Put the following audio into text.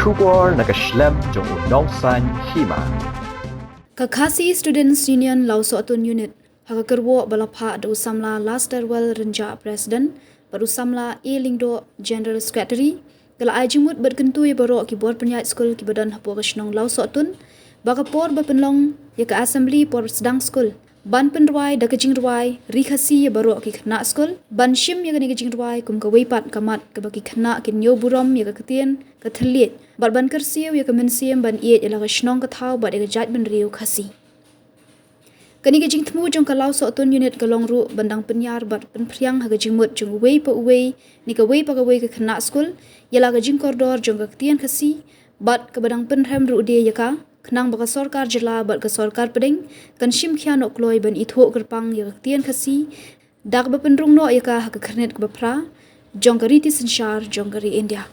Shubor nakaslem jong unongsan Hima. Khasi Students Union Lausotun Unit Haka kerwo balapha do samla last terwal renja president baru samla lingdo general secretary kala Jingmut berkentu baro ki board penyat skul ki badan hapo kasnong Lausotun baka por bapenlong ya ka assembly por Sdang Skul ban pen Rwai da ka Jingrwai Khasi baro ki Khynnah Skul ban shim ya ka ni ka Jingrwai kum ka weipat kamat ka baki Khynnah ki nyo buram ya ka ketien ka thliet ban kersiu ya ka mensiem ban iet ya la ka snong ka thau ba ya ka jat ban riu Khasi kani ka jingtmu jong ka Lausotun unit ka longru bandang penyar bat penpriang ha ka Jingmut jong wei pa wei ni ka wei pa ka wei ka Khynnah Skul ya la ka jing koridor jong ka ketien Khasi bat ka badang penrem ru de ya ka Khnang baka sorkar jela bat ka sorkar peding kan shim khia no kloi ban itho kerpang ya tien Khasi dak ba penrung no ya ka ha ka khernet ka bapra jong ka riti senshar jong ka ri India